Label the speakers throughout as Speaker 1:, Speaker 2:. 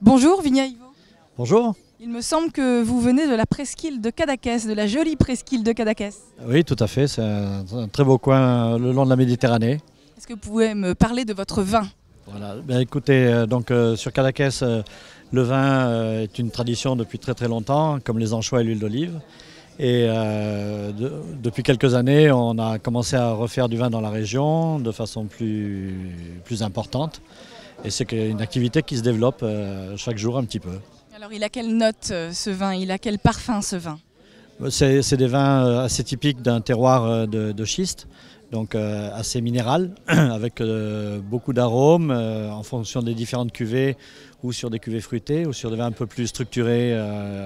Speaker 1: Bonjour Vigna Ivo.
Speaker 2: Bonjour.
Speaker 1: Il me semble que vous venez de la presqu'île de Cadaqués, de la jolie presqu'île de Cadaqués.
Speaker 2: Oui, tout à fait. C'est un très beau coin le long de la Méditerranée.
Speaker 1: Est-ce que vous pouvez me parler de votre vin?
Speaker 2: Voilà. Ben, écoutez, sur Cadaqués, le vin est une tradition depuis très très longtemps, comme les anchois et l'huile d'olive. Et depuis quelques années, on a commencé à refaire du vin dans la région de façon plus importante. Et c'est une activité qui se développe chaque jour un petit peu.
Speaker 1: Alors il a quelle note ce vin? Il a quel parfum ce vin?
Speaker 2: C'est des vins assez typiques d'un terroir de schiste, donc assez minéral, avec beaucoup d'arômes en fonction des différentes cuvées, ou sur des cuvées fruitées, ou sur des vins un peu plus structurés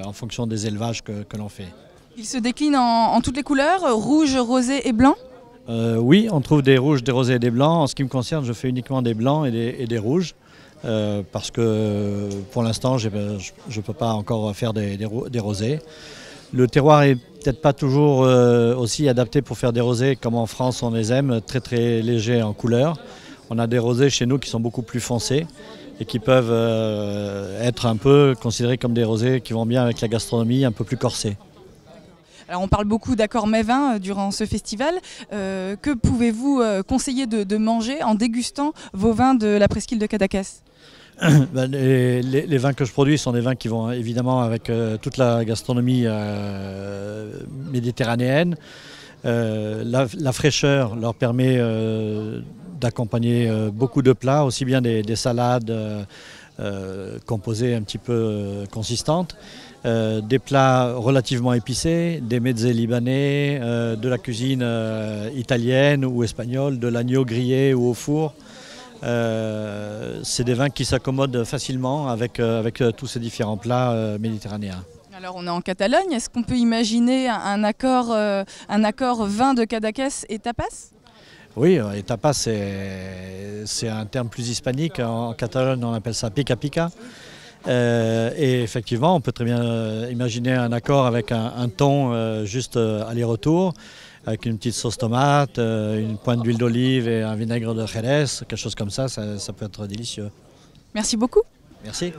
Speaker 2: en fonction des élevages que l'on fait.
Speaker 1: Il se décline en toutes les couleurs, rouge, rosé et blanc?
Speaker 2: Oui, on trouve des rouges, des rosés et des blancs. En ce qui me concerne, je fais uniquement des blancs et des rouges. Parce que pour l'instant, je ne peux pas encore faire des rosés. Le terroir est peut-être pas toujours aussi adapté pour faire des rosés comme en France on les aime, très très légers en couleur. On a des rosés chez nous qui sont beaucoup plus foncés et qui peuvent être un peu considérés comme des rosés qui vont bien avec la gastronomie un peu plus corsée.
Speaker 1: Alors on parle beaucoup d'accords mets-vins durant ce festival. Que pouvez-vous conseiller de manger en dégustant vos vins de la presqu'île de Cadaqués?
Speaker 2: Ben, les vins que je produis sont des vins qui vont évidemment avec toute la gastronomie méditerranéenne. La fraîcheur leur permet d'accompagner beaucoup de plats, aussi bien des salades composées un petit peu consistantes, des plats relativement épicés, des mezzés libanais, de la cuisine italienne ou espagnole, de l'agneau grillé ou au four. C'est des vins qui s'accommodent facilement avec tous ces différents plats méditerranéens.
Speaker 1: Alors on est en Catalogne, est-ce qu'on peut imaginer un accord vin de Cadaqués et tapas?
Speaker 2: Oui, et tapas c'est un terme plus hispanique. En Catalogne on appelle ça pica pica. Et effectivement on peut très bien imaginer un accord avec un thon juste aller-retour, avec une petite sauce tomate, une pointe d'huile d'olive et un vinaigre de Jerez, quelque chose comme ça peut être délicieux.
Speaker 1: Merci beaucoup.
Speaker 2: Merci.